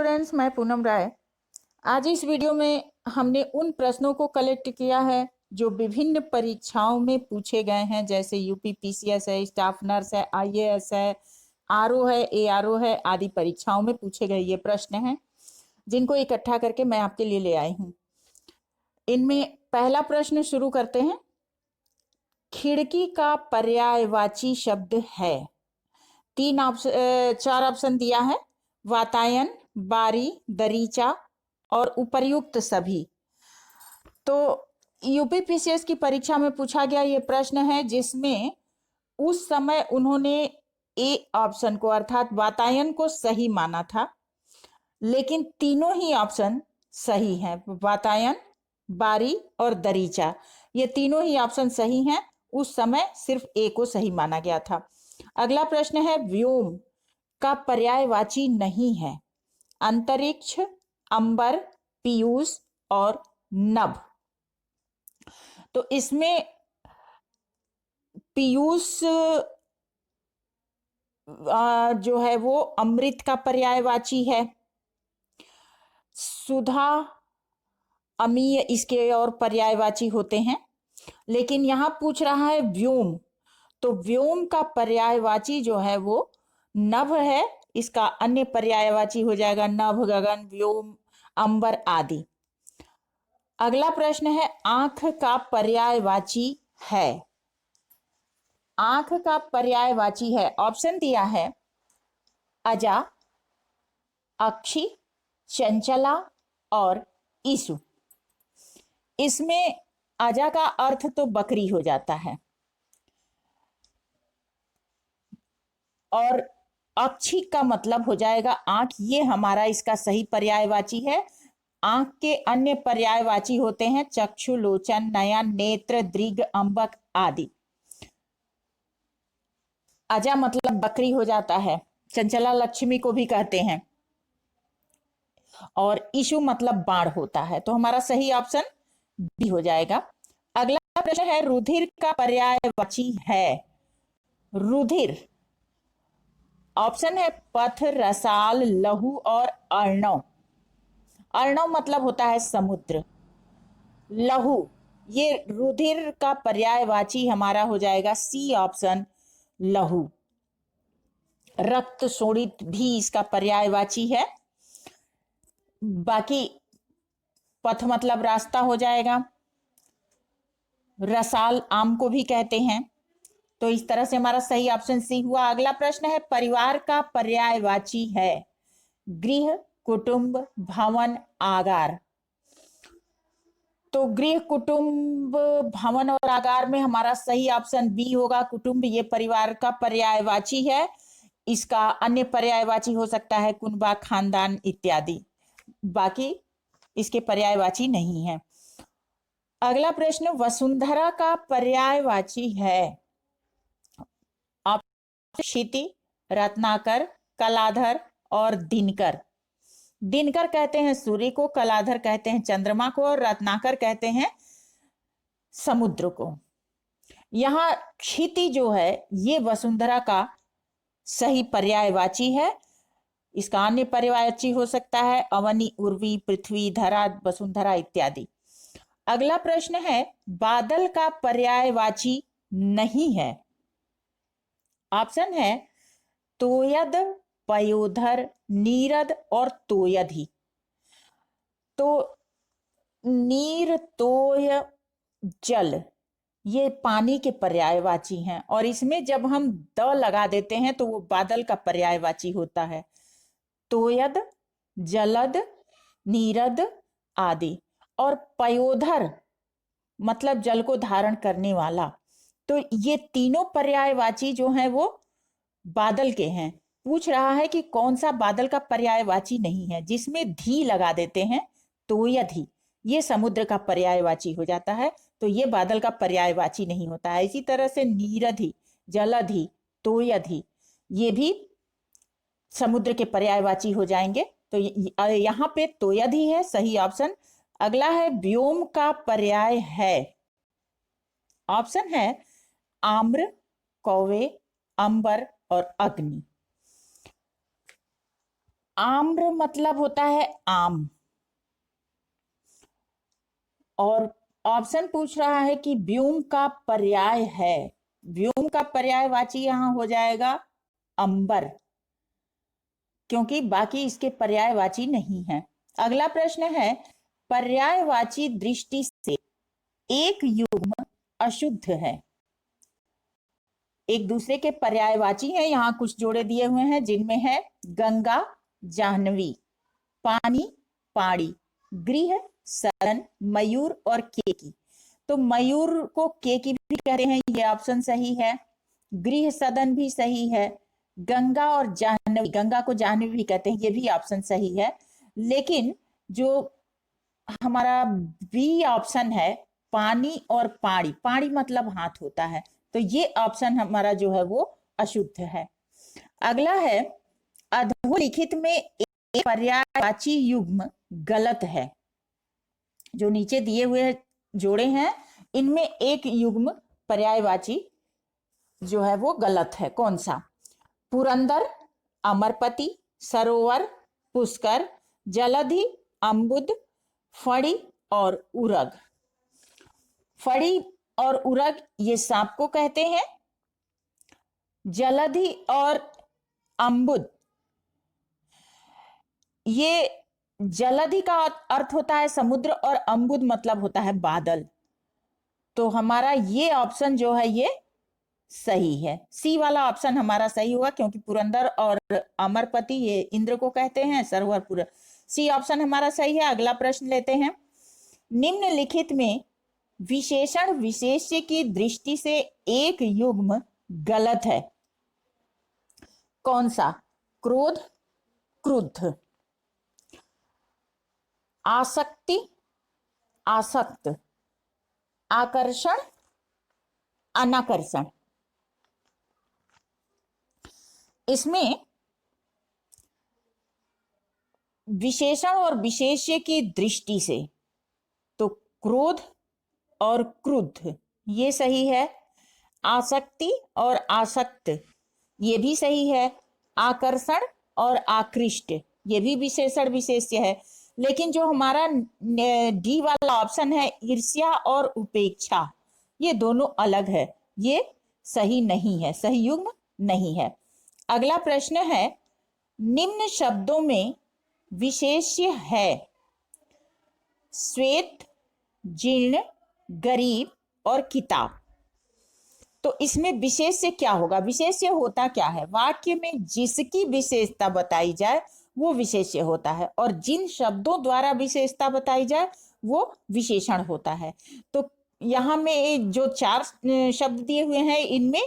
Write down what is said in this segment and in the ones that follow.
Students, मैं पूनम राय। आज इस वीडियो में हमने उन प्रश्नों को कलेक्ट किया है जो विभिन्न परीक्षाओं में पूछे गए हैं, जैसे यूपी पीसीएस है, स्टाफ नर्स है, आईएएस है, आरओ है, एआरओ है आदि परीक्षाओं में पूछे गए ये प्रश्न हैं, जिनको इकट्ठा करके मैं आपके लिए ले आई हूँ। इनमें पहला प्रश्न शुरू करते हैं। खिड़की का पर्यायवाची शब्द है। चार ऑप्शन दिया है: वातायन, बारी, दरीचा और उपर्युक्त सभी। तो यूपी पीसीएस की परीक्षा में पूछा गया ये प्रश्न है, जिसमें उस समय उन्होंने ए ऑप्शन को अर्थात वातायन को सही माना था, लेकिन तीनों ही ऑप्शन सही हैं। वातायन, बारी और दरीचा, ये तीनों ही ऑप्शन सही हैं। उस समय सिर्फ ए को सही माना गया था। अगला प्रश्न है, व्योम का पर्यायवाची नहीं है। अंतरिक्ष, अंबर, पीयूष और नभ। तो इसमें पीयूष जो है वो अमृत का पर्यायवाची है। सुधा, अमीय इसके और पर्यायवाची होते हैं, लेकिन यहां पूछ रहा है व्योम। तो व्योम का पर्यायवाची जो है वो नभ है। इसका अन्य पर्यायवाची हो जाएगा नभ, गगन, व्योम, अंबर आदि। अगला प्रश्न है, आंख का पर्यायवाची है। आंख का पर्यायवाची है, ऑप्शन दिया है अजा, अक्षी, चंचला और ईसु। इसमें अजा का अर्थ तो बकरी हो जाता है, और अक्षी का मतलब हो जाएगा आंख। ये हमारा इसका सही पर्यायवाची है। आंख के अन्य पर्यायवाची होते हैं चक्षु, लोचन, नयन, नेत्र, दृग, अंबक आदि। अजा मतलब बकरी हो जाता है, चंचला लक्ष्मी को भी कहते हैं, और ईशु मतलब बाण होता है। तो हमारा सही ऑप्शन बी हो जाएगा। अगला प्रश्न है, रुधिर का पर्यायवाची है। रुधिर, ऑप्शन है पथ, रसाल, लहू और अर्णव। अर्णव मतलब होता है समुद्र। लहू, ये रुधिर का पर्यायवाची हमारा हो जाएगा सी ऑप्शन, लहू। रक्त शोणित भी इसका पर्यायवाची है। बाकी पथ मतलब रास्ता हो जाएगा। रसाल आम को भी कहते हैं। तो इस तरह से हमारा सही ऑप्शन सी हुआ। अगला प्रश्न है, परिवार का पर्यायवाची है। गृह, कुटुंब, भवन, आगार। तो गृह, कुटुंब, भवन और आगार में हमारा सही ऑप्शन बी होगा, कुटुंब। ये परिवार का पर्यायवाची है। इसका अन्य पर्यायवाची हो सकता है कुनबा, खानदान इत्यादि। बाकी इसके पर्यायवाची नहीं है। अगला प्रश्न, वसुंधरा का पर्यायवाची है। क्षिति, रत्नाकर, कलाधर और दिनकर। दिनकर कहते हैं सूर्य को, कलाधर कहते हैं चंद्रमा को और रत्नाकर कहते हैं समुद्र को। यहां क्षिति जो है ये वसुंधरा का सही पर्यायवाची है। इसका अन्य पर्यायवाची हो सकता है अवनी, उर्वी, पृथ्वी, धरा, वसुंधरा इत्यादि। अगला प्रश्न है, बादल का पर्यायवाची नहीं है। ऑप्शन है तोयद, पयोधर, नीरद और तोयधि। तो नीर, तोय, जल ये पानी के पर्यायवाची हैं, और इसमें जब हम द लगा देते हैं तो वो बादल का पर्यायवाची होता है। तोयद, जलद, नीरद आदि। और पयोधर मतलब जल को धारण करने वाला। तो ये तीनों पर्यायवाची जो हैं वो बादल के हैं। पूछ रहा है कि कौन सा बादल का पर्यायवाची नहीं है, जिसमें धी लगा देते हैं तोयधि, ये समुद्र का पर्यायवाची हो जाता है। तो ये बादल का पर्यायवाची नहीं होता है। इसी तरह से नीरधि, जलधि, तोयधि ये भी समुद्र के पर्यायवाची हो जाएंगे। तो यहाँ पे तोयधि है सही ऑप्शन। अगला है, व्योम का पर्याय है। ऑप्शन है आम्र, कौवे, अंबर और अग्नि। आम्र मतलब होता है आम। और ऑप्शन पूछ रहा है कि व्योम का पर्याय है। व्योम का पर्यायवाची यहां हो जाएगा अंबर, क्योंकि बाकी इसके पर्यायवाची नहीं है। अगला प्रश्न है, पर्यायवाची दृष्टि से एक युग्म अशुद्ध है। एक दूसरे के पर्यायवाची हैं, यहां कुछ जोड़े दिए हुए हैं जिनमें है गंगा, जाह्नवी, पानी, पाड़ी, गृह, सदन, मयूर और केकी। तो मयूर को केकी भी कहते हैं, ये ऑप्शन सही है। गृह सदन भी सही है। गंगा और जाह्नवी, गंगा को जाह्नवी भी कहते हैं, ये भी ऑप्शन सही है। लेकिन जो हमारा बी ऑप्शन है, पानी और पाड़ी, पाड़ी मतलब हाथ होता है, तो ये ऑप्शन हमारा जो है वो अशुद्ध है। अगला है, अधोलिखित में एक पर्यायवाची युग्म गलत है। जो नीचे दिए हुए जोड़े हैं इनमें एक युग्म पर्यायवाची जो है वो गलत है। कौन सा? पुरंदर, अमरपति, सरोवर, पुष्कर, जलधि, अम्बुद, फड़ी और उरग। फड़ी और उरग ये सांप को कहते हैं। जलधि और अम्बुद, ये जलधि का अर्थ होता है समुद्र और अम्बुद मतलब होता है बादल। तो हमारा ये ऑप्शन जो है ये सही है, सी वाला ऑप्शन हमारा सही हुआ, क्योंकि पुरंदर और अमरपति ये इंद्र को कहते हैं, सरोवर, सी ऑप्शन हमारा सही है। अगला प्रश्न लेते हैं, निम्नलिखित में विशेषण विशेष्य की दृष्टि से एक युग्म गलत है। कौन सा? क्रोध, क्रुद्ध, आसक्ति, आसक्त, आकर्षण, अनाकर्षण। इसमें विशेषण और विशेष्य की दृष्टि से तो क्रोध और क्रुद्ध ये सही है। आसक्ति और आसक्त ये भी सही है। आकर्षण और आकृष्ट ये भी विशेषण विशेष्य है। लेकिन जो हमारा डी वाला ऑप्शन है, ईर्ष्या और उपेक्षा, ये दोनों अलग है, ये सही नहीं है, सही युग्म नहीं है। अगला प्रश्न है, निम्न शब्दों में विशेष्य है श्वेत, जीर्ण, गरीब और किताब। तो इसमें विशेष्य क्या होगा? विशेष्य होता क्या है? वाक्य में जिसकी विशेषता बताई जाए वो विशेष्य होता है, और जिन शब्दों द्वारा विशेषता बताई जाए वो विशेषण होता है। तो यहाँ में जो चार शब्द दिए हुए हैं इनमें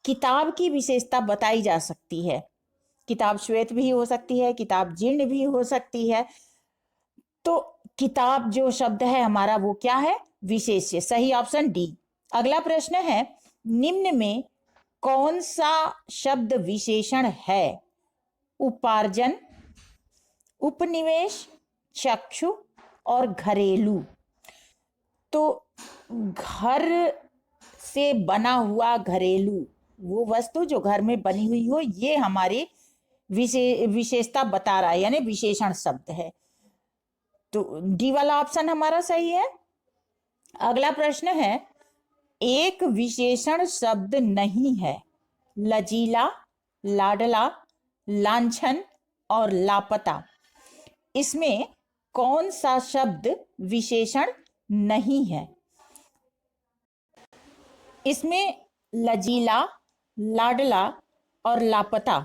किताब की विशेषता बताई जा सकती है। किताब श्वेत भी हो सकती है, किताब जीर्ण भी हो सकती है। तो किताब जो शब्द है हमारा वो क्या है? विशेष्य, सही ऑप्शन डी। अगला प्रश्न है, निम्न में कौन सा शब्द विशेषण है? उपार्जन, उपनिवेश, चक्षु और घरेलू। तो घर से बना हुआ घरेलू, वो वस्तु जो घर में बनी हुई हो, ये हमारी विशेषता बता रहा है, यानी विशेषण शब्द है। तो डी वाला ऑप्शन हमारा सही है। अगला प्रश्न है, एक विशेषण शब्द नहीं है लजीला, लाडला, लांछन और लापता। इसमें कौन सा शब्द विशेषण नहीं है? इसमें लजीला, लाडला और लापता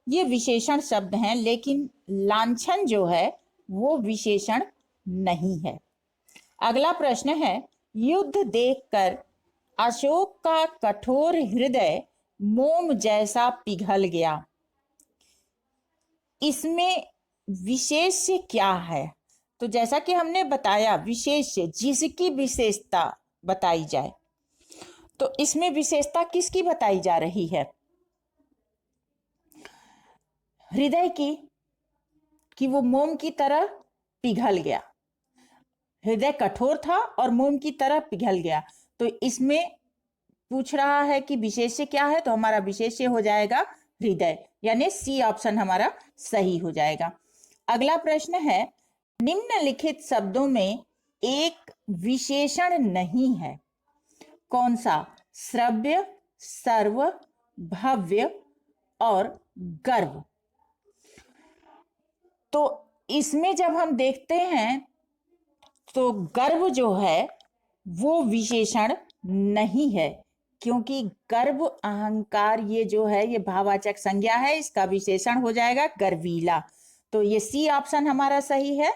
ये विशेषण शब्द हैं, लेकिन लांछन जो है वो विशेषण नहीं है। अगला प्रश्न है, युद्ध देखकर अशोक का कठोर हृदय मोम जैसा पिघल गया। इसमें विशेष्य क्या है? तो जैसा कि हमने बताया, विशेष्य जिसकी विशेषता बताई जाए, तो इसमें विशेषता किसकी बताई जा रही है? हृदय की, कि वो मोम की तरह पिघल गया। हृदय कठोर था और मोम की तरह पिघल गया। तो इसमें पूछ रहा है कि विशेष्य क्या है, तो हमारा विशेष्य हो जाएगा हृदय, यानी सी ऑप्शन हमारा सही हो जाएगा। अगला प्रश्न है, निम्नलिखित शब्दों में एक विशेषण नहीं है, कौन सा? श्रव्य, सर्व, भव्य और गर्व। तो इसमें जब हम देखते हैं तो गर्व जो है वो विशेषण नहीं है, क्योंकि गर्व अहंकार ये जो है ये भाववाचक संज्ञा है, इसका विशेषण हो जाएगा गर्वीला। तो ये सी ऑप्शन हमारा सही है।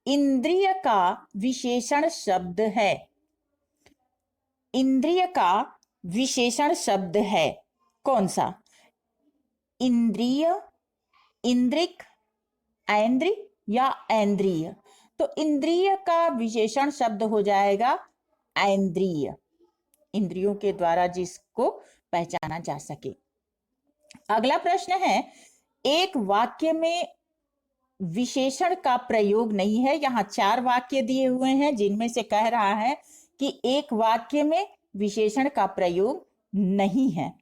इंद्रिय का विशेषण शब्द है, इंद्रिय का विशेषण शब्द है कौन सा? इंद्रिय, इंद्रिक, ऐन्द्री या ऐन्द्रिय। तो इंद्रिय का विशेषण शब्द हो जाएगा ऐन्द्रिय, इंद्रियों के द्वारा जिसको पहचाना जा सके। अगला प्रश्न है, एक वाक्य में विशेषण का प्रयोग नहीं है। यहाँ 4 वाक्य दिए हुए हैं जिनमें से कह रहा है कि एक वाक्य में विशेषण का प्रयोग नहीं है,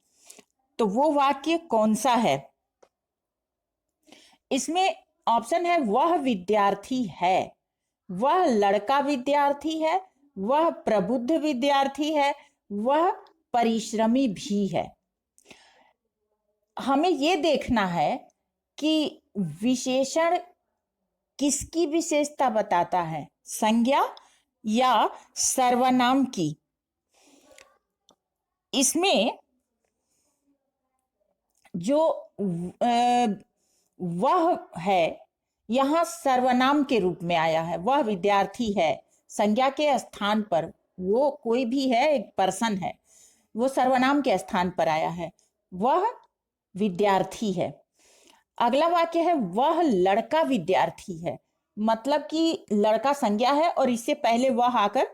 तो वो वाक्य कौन सा है? इसमें ऑप्शन है, वह विद्यार्थी है, वह लड़का विद्यार्थी है, वह प्रबुद्ध विद्यार्थी है, वह परिश्रमी भी है। हमें ये देखना है कि विशेषण किसकी विशेषता बताता है, संज्ञा या सर्वनाम की। इसमें जो वह है यहां सर्वनाम के रूप में आया है, वह विद्यार्थी है, संज्ञा के स्थान पर, वो कोई भी है, एक पर्सन है, वो सर्वनाम के स्थान पर आया है, वह विद्यार्थी है। अगला वाक्य है, वह लड़का विद्यार्थी है, मतलब कि लड़का संज्ञा है और इससे पहले वह आकर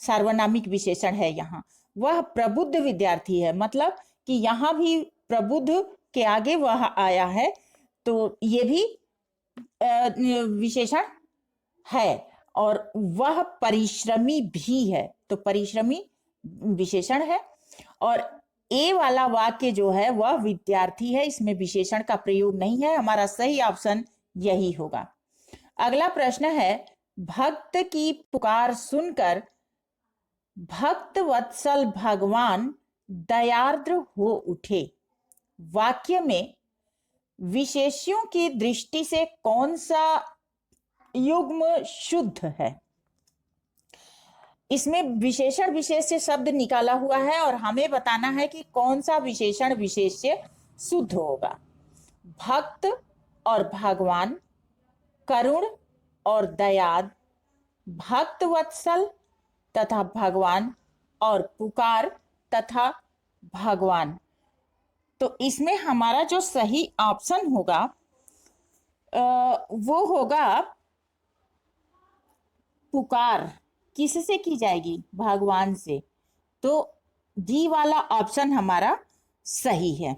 सार्वनामिक विशेषण है। यहाँ वह प्रबुद्ध विद्यार्थी है, मतलब कि यहाँ भी प्रबुद्ध के आगे वह आया है, तो ये भी विशेषण है। और वह परिश्रमी भी है, तो परिश्रमी विशेषण है। और ए वाला वाक्य जो है वह विद्यार्थी है, इसमें विशेषण का प्रयोग नहीं है। हमारा सही ऑप्शन यही होगा। अगला प्रश्न है, भक्त की पुकार सुनकर भक्त वत्सल भगवान दयार्द्र हो उठे। वाक्य में विशेष्यों की दृष्टि से कौन सा युग्म शुद्ध है? इसमें विशेषण विशेष्य शब्द निकाला हुआ है और हमें बताना है कि कौन सा विशेषण विशेष्य शुद्ध होगा। भक्त और भगवान, करुण और दयाद, भक्त वत्सल तथा भगवान और पुकार तथा भगवान। तो इसमें हमारा जो सही ऑप्शन होगा वो होगा पुकार। किससे की जाएगी? भगवान से। तो डी वाला ऑप्शन हमारा सही है।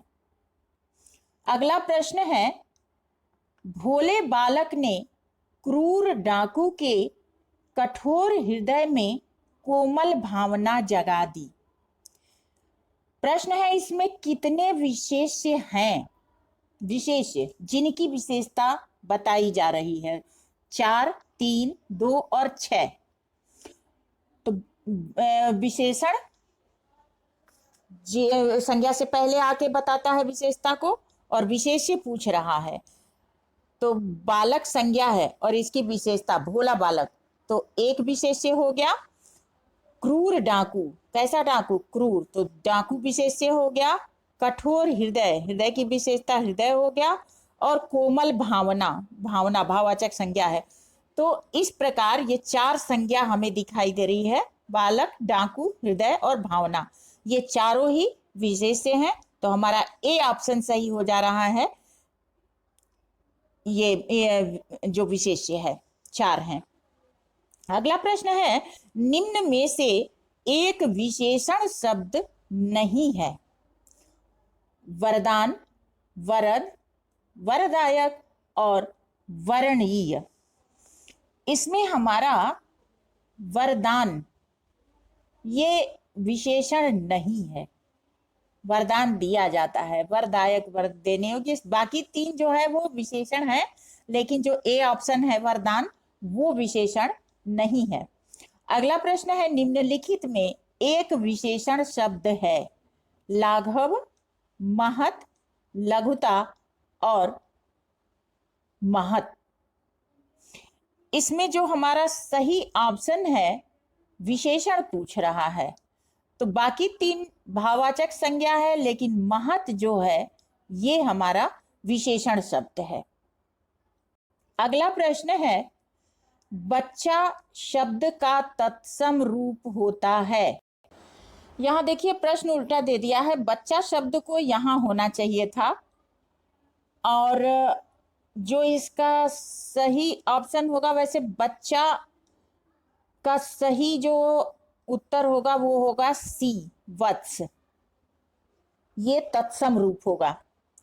अगला प्रश्न है, भोले बालक ने क्रूर डाकू के कठोर हृदय में कोमल भावना जगा दी। प्रश्न है, इसमें कितने विशेष्य हैं? विशेष्य जिनकी विशेषता बताई जा रही है 4, 3, 2 और 6। तो विशेषण संज्ञा से पहले आके बताता है विशेषता को, और विशेष्य पूछ रहा है। तो बालक संज्ञा है और इसकी विशेषता भोला बालक, तो एक विशेष्य हो गया। क्रूर डाकू, कैसा डाकू? क्रूर, तो डाकू विशेष्य हो गया। कठोर हृदय, हृदय की विशेषता हृदय हो गया। और कोमल भावना, भावना भाववाचक संज्ञा है। तो इस प्रकार ये 4 संज्ञा हमें दिखाई दे रही है, बालक, डाकू, हृदय और भावना। ये चारों ही विशेष्य हैं, तो हमारा ए ऑप्शन सही हो जा रहा है। ये जो विशेष्य है 4 हैं। अगला प्रश्न है, निम्न में से एक विशेषण शब्द नहीं है। वरदान, वरद, वरदायक और वरणीय। इसमें हमारा वरदान ये विशेषण नहीं है। वरदान दिया जाता है, वरदायक, वर देने योग्य, बाकी 3 जो है वो विशेषण है, लेकिन जो ए ऑप्शन है वरदान वो विशेषण नहीं है। अगला प्रश्न है, निम्नलिखित में एक विशेषण शब्द है लाघव, महत, लघुता और महत। इसमें जो हमारा सही ऑप्शन है विशेषण पूछ रहा है, तो बाकी तीन भाववाचक संज्ञा है, लेकिन महत जो है ये हमारा विशेषण शब्द है। अगला प्रश्न है, बच्चा शब्द का तत्सम रूप होता है। यहां देखिए प्रश्न उल्टा दे दिया है, बच्चा शब्द को यहां होना चाहिए था और जो इसका सही ऑप्शन होगा, वैसे बच्चा का सही जो उत्तर होगा वो होगा सी, वत्स। ये तत्सम रूप होगा,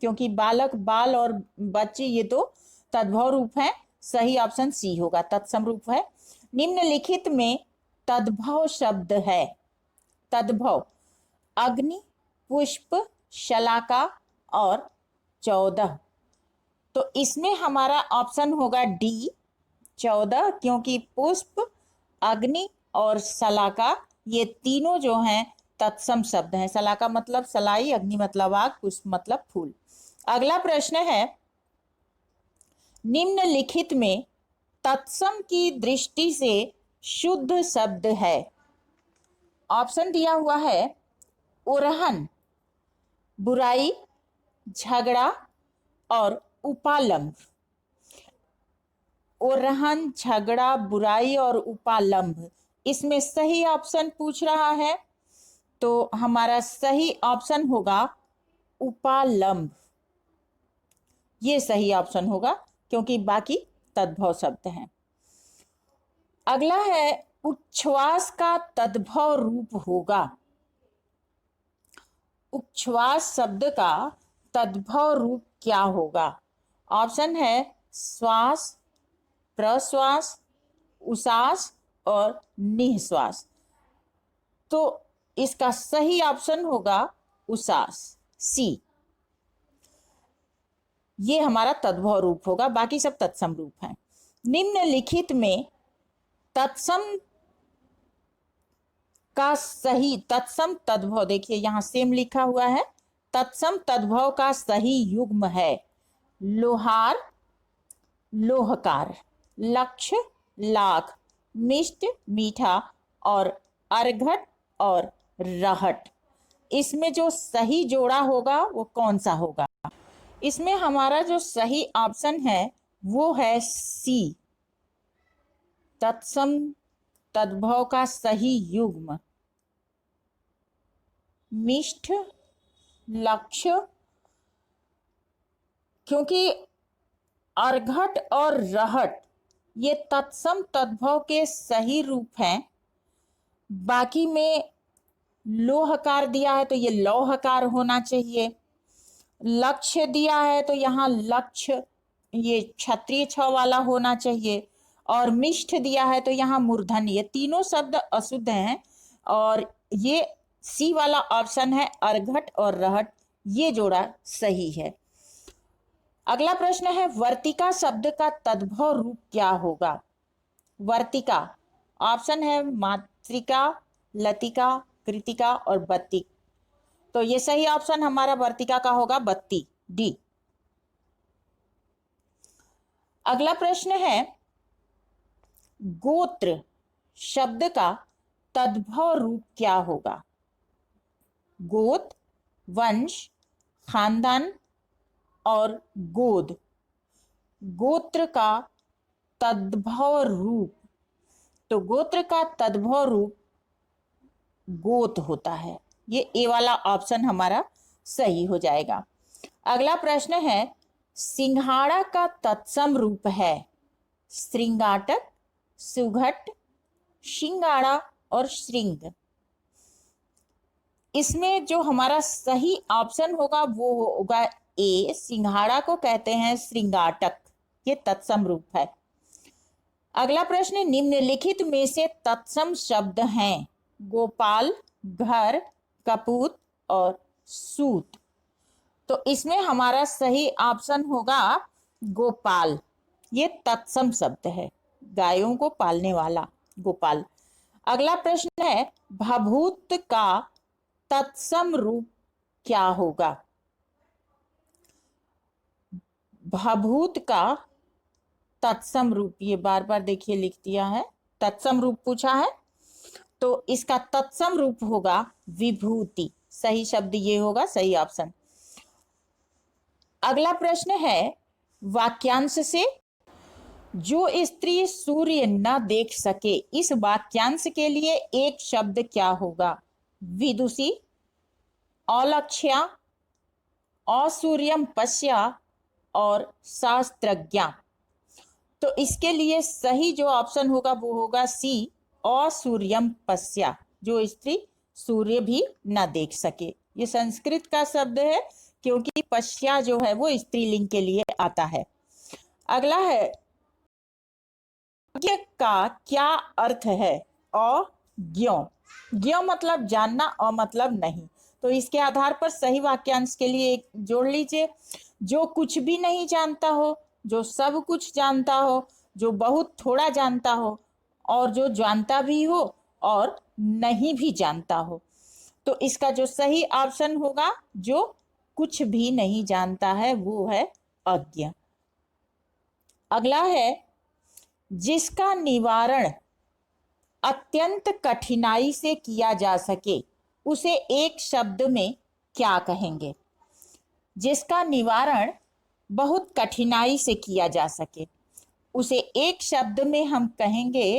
क्योंकि बालक, बाल और बच्चे ये तो तद्भव रूप है। सही ऑप्शन सी होगा, तत्सम रूप है। निम्नलिखित में तद्भव शब्द है। तद्भव अग्नि, पुष्प, शलाका और 14। तो इसमें हमारा ऑप्शन होगा डी, 14, क्योंकि पुष्प, अग्नि और शलाका ये तीनों जो हैं तत्सम शब्द हैं। शलाका मतलब सलाई, अग्नि मतलब आग, पुष्प मतलब फूल। अगला प्रश्न है, निम्नलिखित में तत्सम की दृष्टि से शुद्ध शब्द है। ऑप्शन दिया हुआ है उरहन, बुराई, झगड़ा और उपालंब। उरहन, झगड़ा, बुराई और उपालंब, इसमें सही ऑप्शन पूछ रहा है, तो हमारा सही ऑप्शन होगा उपालंब। ये सही ऑप्शन होगा, क्योंकि बाकी तद्भव शब्द हैं। अगला है, उच्छ्वास का तद्भव रूप होगा। उच्छ्वास शब्द का तद्भव रूप क्या होगा? ऑप्शन है श्वास, प्रश्वास, उश्वास और निःश्वास। तो इसका सही ऑप्शन होगा उश्वास, सी। ये हमारा तद्भव रूप होगा, बाकी सब तत्सम रूप हैं। निम्नलिखित में तत्सम का सही, तत्सम तद्भव, देखिए यहां सेम लिखा हुआ है, तत्सम तद्भव का सही युग्म है लोहार, लोहकार, लक्ष्य, लाख, मिष्ट, मीठा और अर्घट और रहट। इसमें जो सही जोड़ा होगा वो कौन सा होगा? इसमें हमारा जो सही ऑप्शन है वो है सी, तत्सम तद्भव का सही युग्म मिष्ठ, लक्ष्य, क्योंकि अर्घट और रहट ये तत्सम तद्भव के सही रूप हैं। बाकी में लोहकार दिया है तो ये लौहकार होना चाहिए। लक्ष्य दिया है तो यहाँ लक्ष्य ये क्षत्रिय छ वाला होना चाहिए। और मिष्ठ दिया है तो यहाँ मूर्धन्य। ये तीनों शब्द अशुद्ध हैं और ये सी वाला ऑप्शन है अर्घट और रहट, ये जोड़ा सही है। अगला प्रश्न है, वर्तिका शब्द का तद्भव रूप क्या होगा? वर्तिका ऑप्शन है मातृका, लतिका, कृतिका और बत्ती। तो ये सही ऑप्शन हमारा वर्तिका का होगा, बत्ती, डी। अगला प्रश्न है, गोत्र शब्द का तद्भव रूप क्या होगा? गोत, वंश, खानदान और गोद। गोत्र का तद्भव रूप, तो गोत्र का तद्भव रूप गोत होता है। ये ए वाला ऑप्शन हमारा सही हो जाएगा। अगला प्रश्न है, सिंघाड़ा का तत्सम रूप है श्रृंगाटक, सुघट, शिंगाड़ा और श्रृंग। इसमें जो हमारा सही ऑप्शन होगा वो होगा ए, सिंघाड़ा को कहते हैं श्रृंगाटक, ये तत्सम रूप है। अगला प्रश्न, निम्नलिखित में से तत्सम शब्द हैं गोपाल, घर, कपूत और सूत। तो इसमें हमारा सही ऑप्शन होगा गोपाल, ये तत्सम शब्द है, गायों को पालने वाला गोपाल। अगला प्रश्न है भभूत का तत्सम रूप क्या होगा? भभूत का तत्सम रूप, ये बार बार देखिए लिख दिया है, तत्सम रूप पूछा है, तो इसका तत्सम रूप होगा विभूति। सही शब्द ये होगा, सही ऑप्शन। अगला प्रश्न है वाक्यांश से जो स्त्री सूर्य न देख सके, इस वाक्यांश के लिए एक शब्द क्या होगा? विदुषी, अलक्ष्या, असूर्यम पश्या और शास्त्रज्ञा। तो इसके लिए सही जो ऑप्शन होगा वो होगा सी, असूर्यम पश्या, जो स्त्री सूर्य भी न देख सके। ये संस्कृत का शब्द है क्योंकि पश्या जो है वो स्त्रीलिंग के लिए आता है। अगला है अज्ञ का क्या अर्थ है? अज्ञ, ज्ञ मतलब जानना, अ मतलब नहीं। तो इसके आधार पर सही वाक्यांश के लिए एक जोड़ लीजिए। जो कुछ भी नहीं जानता हो, जो सब कुछ जानता हो, जो बहुत थोड़ा जानता हो, और जो जानता भी हो और नहीं भी जानता हो। तो इसका जो सही ऑप्शन होगा, जो कुछ भी नहीं जानता है, वो है अज्ञ। अगला है जिसका निवारण अत्यंत कठिनाई से किया जा सके, उसे एक शब्द में क्या कहेंगे? जिसका निवारण बहुत कठिनाई से किया जा सके, उसे एक शब्द में हम कहेंगे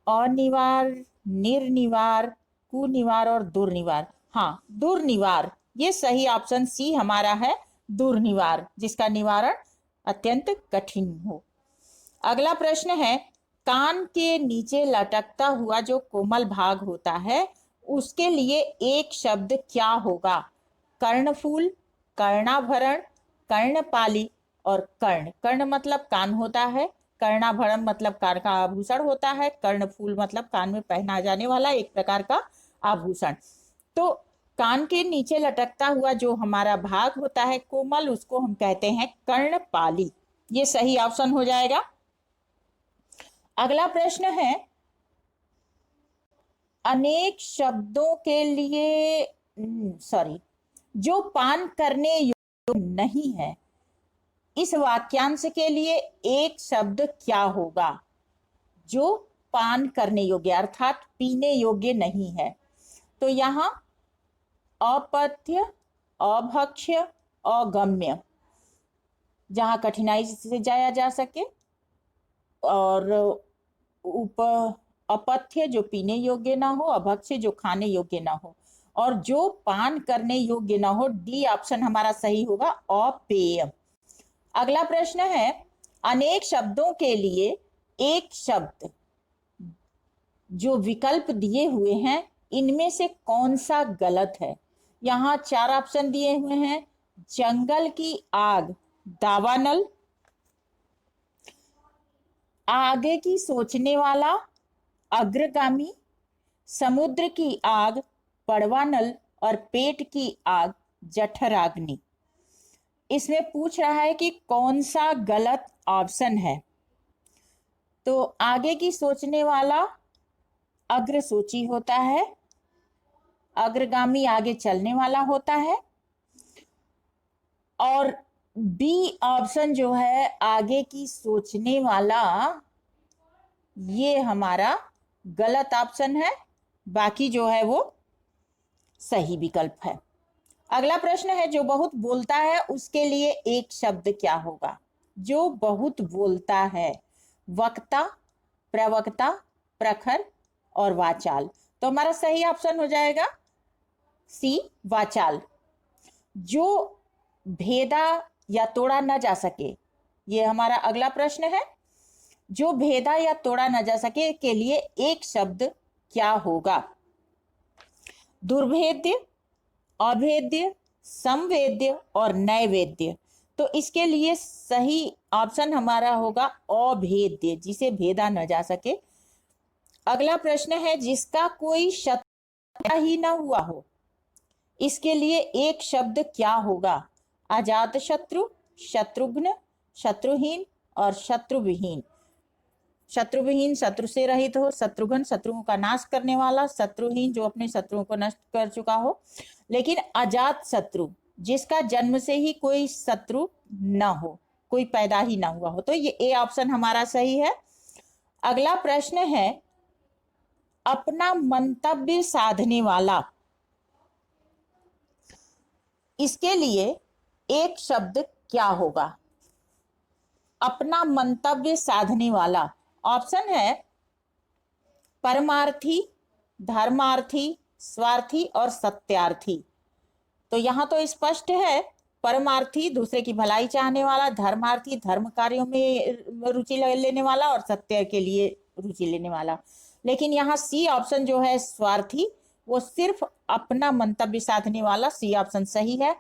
अनिवार, निर्निवार, कुनिवार और दुर्निवार। हाँ, दुर्निवार, ये सही ऑप्शन सी हमारा है, दुर्निवार, जिसका निवारण अत्यंत कठिन हो। अगला प्रश्न है कान के नीचे लटकता हुआ जो कोमल भाग होता है, उसके लिए एक शब्द क्या होगा? कर्णफूल, कर्णाभरण, कर्णपाली और कर्ण। कर्ण मतलब कान होता है, कर्णाभरण मतलब कान का आभूषण होता है, कर्णफूल मतलब कान में पहना जाने वाला एक प्रकार का आभूषण। तो कान के नीचे लटकता हुआ जो हमारा भाग होता है कोमल, उसको हम कहते हैं कर्णपाली। ये सही ऑप्शन हो जाएगा। अगला प्रश्न है अनेक शब्दों के लिए जो पान करने योग्य नहीं है, इस वाक्यांश के लिए एक शब्द क्या होगा? जो पान करने योग्य अर्थात पीने योग्य नहीं है। तो यहां अपथ्य, अभक्ष्य, अगम्य, जहां कठिनाई से जाया जा सके, और अपथ्य जो पीने योग्य ना हो, अभक्ष्य जो खाने योग्य ना हो, और जो पान करने योग्य ना हो। डी ऑप्शन हमारा सही होगा, अपेय। अगला प्रश्न है अनेक शब्दों के लिए एक शब्द जो विकल्प दिए हुए हैं, इनमें से कौन सा गलत है? यहाँ 4 ऑप्शन दिए हुए हैं। जंगल की आग दावानल, आगे की सोचने वाला अग्रगामी, समुद्र की आग पड़वानल और पेट की आग जठराग्नि। इसमें पूछ रहा है कि कौन सा गलत ऑप्शन है। तो आगे की सोचने वाला अग्रसूची होता है, अग्रगामी आगे चलने वाला होता है, और बी ऑप्शन जो है आगे की सोचने वाला, ये हमारा गलत ऑप्शन है। बाकी जो है वो सही विकल्प है। अगला प्रश्न है जो बहुत बोलता है उसके लिए एक शब्द क्या होगा? जो बहुत बोलता है, वक्ता, प्रवक्ता, प्रखर और वाचाल। तो हमारा सही ऑप्शन हो जाएगा सी, वाचाल। जो भेदा या तोड़ा न जा सके, ये हमारा अगला प्रश्न है। जो भेदा या तोड़ा न जा सके के लिए एक शब्द क्या होगा? दुर्भेद्य, अभेद्य, संवेद्य और नैवेद्य। तो इसके लिए सही ऑप्शन हमारा होगा अभेद्य, जिसे भेदा न जा सके। अगला प्रश्न है जिसका कोई शत्रु ही न हुआ हो, इसके लिए एक शब्द क्या होगा? अजात शत्रु, शत्रुघ्न, शत्रुहीन, और शत्रुविहीन। शत्रुविहीन शत्रु से रहित हो, शत्रुघ्न शत्रुओं का नाश करने वाला, शत्रुहीन जो अपने शत्रुओं को नष्ट कर चुका हो, लेकिन अजात शत्रु जिसका जन्म से ही कोई शत्रु न हो, कोई पैदा ही ना हुआ हो। तो ये ए ऑप्शन हमारा सही है। अगला प्रश्न है अपना मंतव्य साधने वाला। इसके लिए एक शब्द क्या होगा? अपना मंतव्य साधने वाला ऑप्शन है परमार्थी, धर्मार्थी, स्वार्थी और सत्यार्थी। तो यहां तो स्पष्ट है, परमार्थी दूसरे की भलाई चाहने वाला, धर्मार्थी धर्म कार्यों में रुचि लेने वाला और सत्य के लिए रुचि लेने वाला। लेकिन यहाँ सी ऑप्शन जो है स्वार्थी, वो सिर्फ अपना मंतव्य साधने वाला, सी ऑप्शन सही है।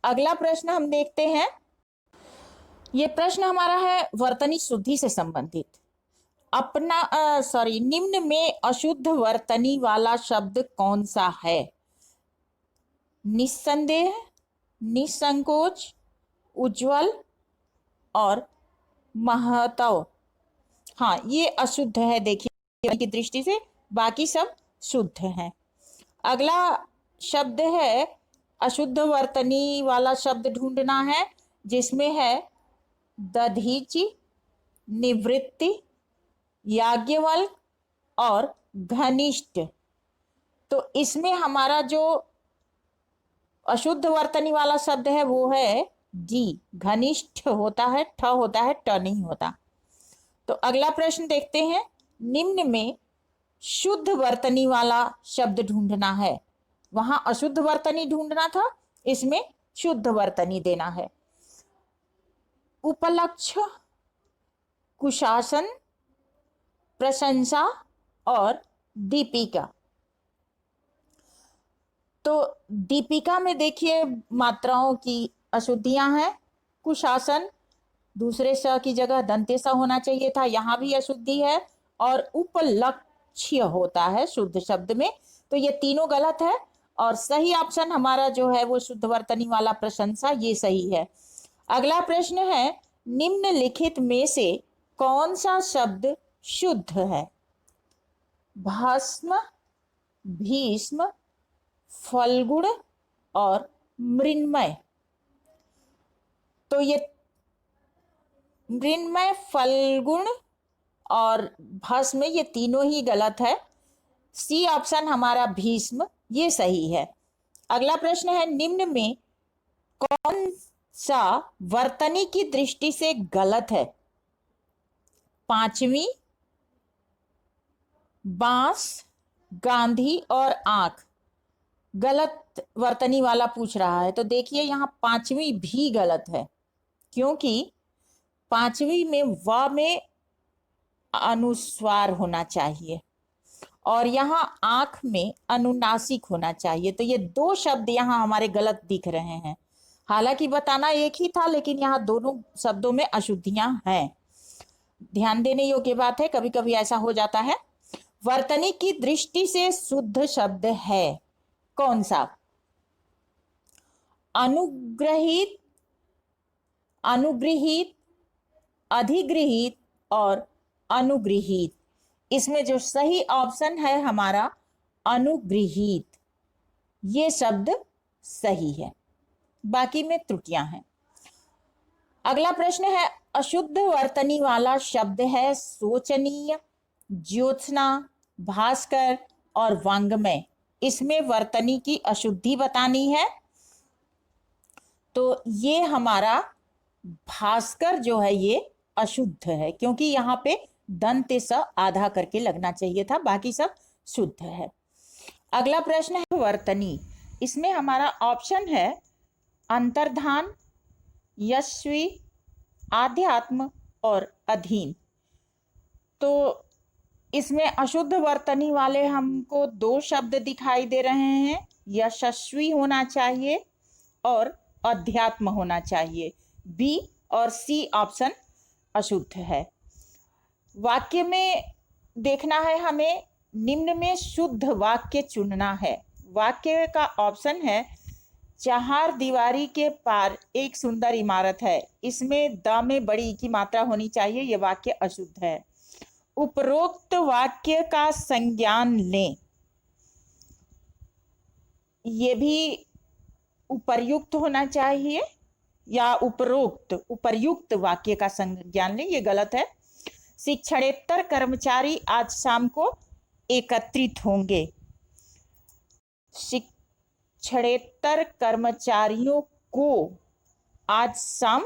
अगला प्रश्न हम देखते हैं। ये प्रश्न हमारा है वर्तनी शुद्धि से संबंधित। निम्न में अशुद्ध वर्तनी वाला शब्द कौन सा है? निस्संदेह, निसंकोच, उज्जवल और महत्व। हाँ, ये अशुद्ध है, देखिए की दृष्टि से, बाकी सब शुद्ध है। अगला शब्द है अशुद्ध वर्तनी वाला शब्द ढूंढना है, जिसमें है दधीचि, निवृत्ति, याज्ञवल्क्य और घनिष्ठ। तो इसमें हमारा जो अशुद्ध वर्तनी वाला शब्द है वो है डी, घनिष्ठ होता है, ठ होता है, ट नहीं होता। तो अगला प्रश्न देखते हैं। निम्न में शुद्ध वर्तनी वाला शब्द ढूंढना है। वहां अशुद्ध वर्तनी ढूंढना था, इसमें शुद्ध वर्तनी देना है। उपलक्ष्य, कुशासन, प्रशंसा और दीपिका। तो दीपिका में देखिए मात्राओं की अशुद्धियां हैं। कुशासन दूसरे स की जगह दंते स होना चाहिए था, यहां भी अशुद्धि है। और उपलक्ष्य होता है शुद्ध शब्द में। तो ये तीनों गलत है और सही ऑप्शन हमारा जो है वो शुद्ध वर्तनी वाला प्रशंसा, ये सही है। अगला प्रश्न है निम्नलिखित में से कौन सा शब्द शुद्ध है? भस्म, भीष्म, फल्गुण और मृण्मय। तो ये मृण्मय, फल्गुण और भस्म ये तीनों ही गलत है। सी ऑप्शन हमारा भीष्म, ये सही है। अगला प्रश्न है निम्न में कौन सा वर्तनी की दृष्टि से गलत है? पांचवी, बांस, गांधी और आंख। गलत वर्तनी वाला पूछ रहा है। तो देखिए यहाँ पांचवी भी गलत है, क्योंकि पांचवी में व में अनुस्वार होना चाहिए और यहाँ आंख में अनुनासिक होना चाहिए। तो ये दो शब्द यहाँ हमारे गलत दिख रहे हैं। हालांकि बताना एक ही था, लेकिन यहाँ दोनों शब्दों में अशुद्धियां हैं। ध्यान देने योग्य बात है, कभी कभी ऐसा हो जाता है। वर्तनी की दृष्टि से शुद्ध शब्द है कौन सा? अनुग्रहित, अनुगृहित, अधिगृहित और अनुगृहित। इसमें जो सही ऑप्शन है हमारा अनुगृहित, ये शब्द सही है, बाकी में त्रुटियां हैं। अगला प्रश्न है अशुद्ध वर्तनी वाला शब्द है शोचनीय, ज्योत्सना, भास्कर और वांग्मय। इसमें वर्तनी की अशुद्धि बतानी है। तो ये हमारा भास्कर जो है ये अशुद्ध है, क्योंकि यहाँ पे दंत स आधा करके लगना चाहिए था, बाकी सब शुद्ध है। अगला प्रश्न है वर्तनी। इसमें हमारा ऑप्शन है अंतर्धान, यशस्वी, आध्यात्म और अधीन। तो इसमें अशुद्ध वर्तनी वाले हमको दो शब्द दिखाई दे रहे हैं, यशस्वी होना चाहिए और अध्यात्म होना चाहिए। बी और सी ऑप्शन अशुद्ध है। वाक्य में देखना है हमें, निम्न में शुद्ध वाक्य चुनना है। वाक्य का ऑप्शन है चार दीवारी के पार एक सुंदर इमारत है, इसमें द में बड़ी की मात्रा होनी चाहिए, यह वाक्य अशुद्ध है। उपरोक्त वाक्य का संज्ञान लें, ये भी उपर्युक्त होना चाहिए या उपर्युक्त वाक्य का संज्ञान लें, ये गलत है। शिक्षणेतर कर्मचारी आज शाम को एकत्रित होंगे। शिक्षणेतर कर्मचारियों को आज शाम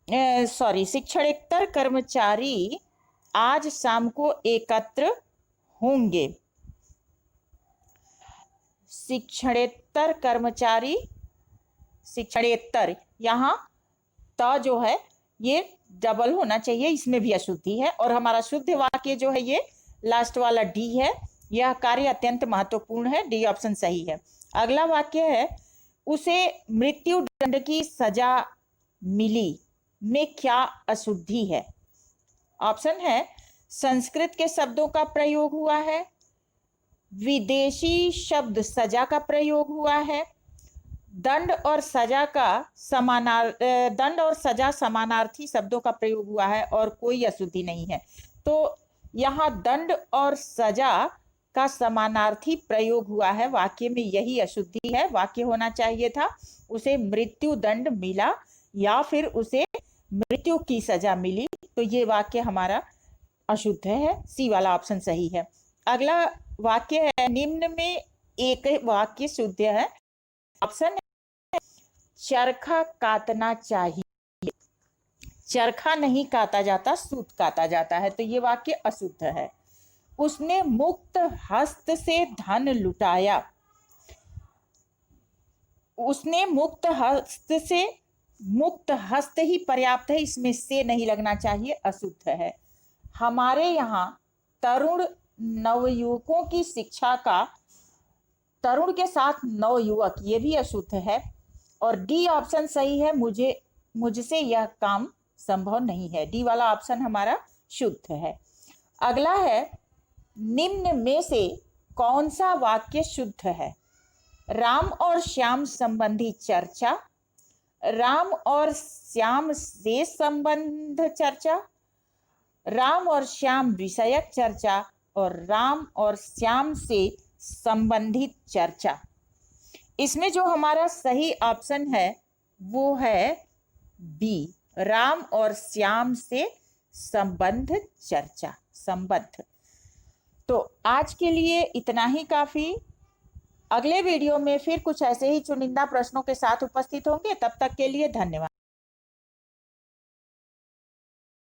शिक्षणेतर कर्मचारी आज शाम को एकत्र होंगे। शिक्षणेतर कर्मचारी, शिक्षणेतर, यहाँ त जो है ये डबल होना चाहिए, इसमें भी अशुद्धि है। और हमारा शुद्ध वाक्य जो है ये लास्ट वाला डी है। यह कार्य अत्यंत महत्वपूर्ण है, डी ऑप्शन सही है। अगला वाक्य है, उसे मृत्यु दंड की सजा मिली में क्या अशुद्धि है? ऑप्शन है, संस्कृत के शब्दों का प्रयोग हुआ है, विदेशी शब्द सजा का प्रयोग हुआ है, दंड और सजा समानार्थी शब्दों का प्रयोग हुआ है, और कोई अशुद्धि नहीं है। तो यहाँ दंड और सजा का समानार्थी प्रयोग हुआ है, वाक्य में यही अशुद्धि है। वाक्य होना चाहिए था, उसे मृत्यु दंड मिला या फिर उसे मृत्यु की सजा मिली। तो ये वाक्य हमारा अशुद्ध है, सी वाला ऑप्शन सही है। अगला वाक्य है, निम्न में एक वाक्य शुद्ध है। ऑप्शन है, चरखा काटना चाहिए। चरखा नहीं काटा जाता, सूत काटा जाता है, तो ये वाक्य अशुद्ध है। उसने मुक्त हस्त से धन लुटाया। उसने मुक्त हस्त ही पर्याप्त है, इसमें से नहीं लगना चाहिए, अशुद्ध है। हमारे यहाँ तरुण नवयुवकों की शिक्षा का, तरुण के साथ नवयुवक, ये भी अशुद्ध है। और डी ऑप्शन सही है, मुझसे यह काम संभव नहीं है, डी वाला ऑप्शन हमारा शुद्ध है। अगला है, निम्न में से कौन सा वाक्य शुद्ध है? राम और श्याम संबंधी चर्चा, राम और श्याम से संबंध चर्चा, राम और श्याम विषयक चर्चा, और राम और श्याम से संबंधित चर्चा। इसमें जो हमारा सही ऑप्शन है वो है बी, राम और श्याम से संबंध चर्चा, संबंध। तो आज के लिए इतना ही काफी। अगले वीडियो में फिर कुछ ऐसे ही चुनिंदा प्रश्नों के साथ उपस्थित होंगे। तब तक के लिए धन्यवाद।